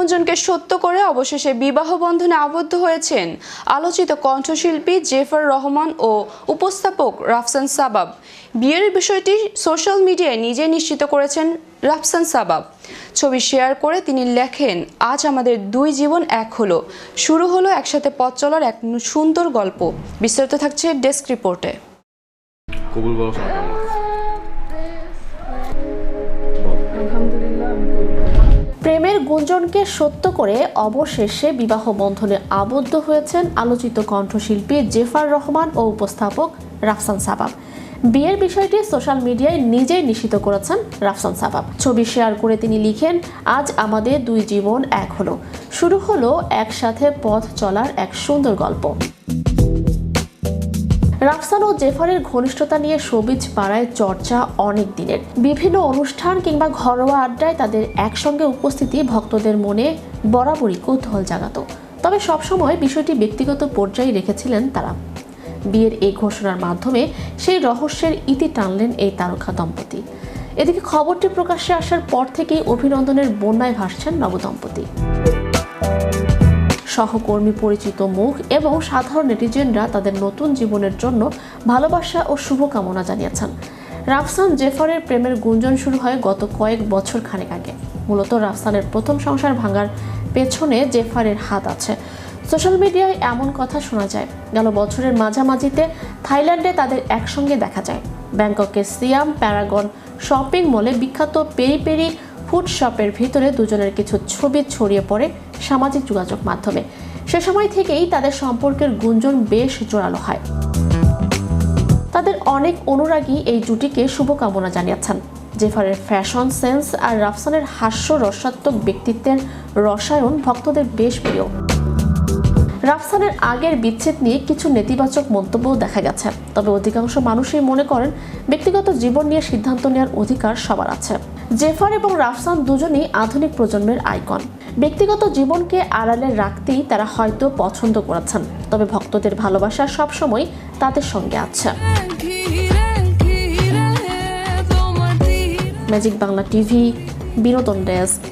গুঞ্জনকে সত্য করে অবশেষে বিবাহ বন্ধনে আবদ্ধ হয়েছেন আলোচিত কণ্ঠশিল্পী জেফার রহমান ও উপস্থাপক রাফসান সাবাব। বিয়ের বিষয়টি সোশ্যাল মিডিয়ায় নিজে নিশ্চিত করেছেন রাফসান সাবাব। ছবি শেয়ার করে তিনি লেখেন, আজ আমাদের দুই জীবন এক হলো, শুরু হলো একসাথে পথ চলার এক সুন্দর গল্প। বিস্তারিত থাকছে ডেস্ক রিপোর্টে। কবুল বলো। প্রেমের গুঞ্জনকে সত্য করে অবশেষে বিবাহ বন্ধনে আবদ্ধ হয়েছেন আলোচিত কণ্ঠশিল্পী জেফার রহমান ও উপস্থাপক রাফসান সাবাব। বিয়ের বিষয়টি সোশ্যাল মিডিয়ায় নিজেই নিশ্চিত করেছেন রাফসান সাবাব। ছবি শেয়ার করে তিনি লিখেন, আজ আমাদের দুই জীবন এক হলো, শুরু হলো একসাথে পথ চলার এক সুন্দর গল্প। রাফসান ও জেফারের ঘনিষ্ঠতা নিয়ে শোবিজ পাড়ায় চর্চা অনেক দিনের। বিভিন্ন অনুষ্ঠান কিংবা ঘরোয়া আড্ডায় তাদের একসঙ্গে উপস্থিতি ভক্তদের মনে বরাবরই কৌতূহল জাগাত। তবে সবসময় বিষয়টি ব্যক্তিগত পর্যায়ে রেখেছিলেন তারা। বিয়ের এই ঘোষণার মাধ্যমে সেই রহস্যের ইতি টানলেন এই তারকা দম্পতি। এদিকে খবরটি প্রকাশ্যে আসার পর থেকেই অভিনন্দনের বন্যায় ভাসছেন নবদম্পতি। সহকর্মী, পরিচিত মুখ এবং সাধারণ নেটিজেনরা তাদের নতুন জীবনের জন্য ভালোবাসা ও শুভকামনা জানিয়েছেন। রাফসান জেফারের প্রেমের গুঞ্জন শুরু হয় গত কয়েক বছর খানেক আগে। মূলত রাফসানের প্রথম সংসার ভাঙার পেছনে জেফারের হাত আছে। সোশ্যাল মিডিয়ায় এমন কথা শোনা যায়, গেল বছরের মাঝামাঝিতে থাইল্যান্ডে তাদের একসঙ্গে দেখা যায়। ব্যাংককের সিয়াম প্যারাগন শপিং মলে বিখ্যাত পেরি পেরি ফুড শপের ভিতরে দুজনের কিছু ছবি ছড়িয়ে পড়ে সামাজিক যোগাযোগ মাধ্যমে। সে সময় থেকেই তাদের সম্পর্কের গুঞ্জন বেশ জোরালো হয়। তাদের অনেক অনুরাগী এই জুটিকে শুভকামনা জানিয়েছেন। জেফারের ফ্যাশন সেন্স আর রাফসানের হাস্য রসাত্মক ব্যক্তিত্বের রসায়ন ভক্তদের বেশ প্রিয়। রাফসানের আগের বিচ্ছেদ নিয়ে কিছু নেতিবাচক মন্তব্যও দেখা গেছে, তবে অধিকাংশ মানুষই মনে করেন ব্যক্তিগত জীবন নিয়ে সিদ্ধান্ত নেওয়ার অধিকার সবার আছে। জেফার এবং রাফসান দুজনেই আধুনিক প্রজন্মের আইকন। ব্যক্তিগত জীবনকে আড়ালে রাখতেই তারা হয়তো পছন্দ করেছেন, তবে ভক্তদের ভালোবাসা সবসময় তাদের সঙ্গে আছে। ম্যাজিক বাংলা টিভি, বিনোদন ডেস্ক।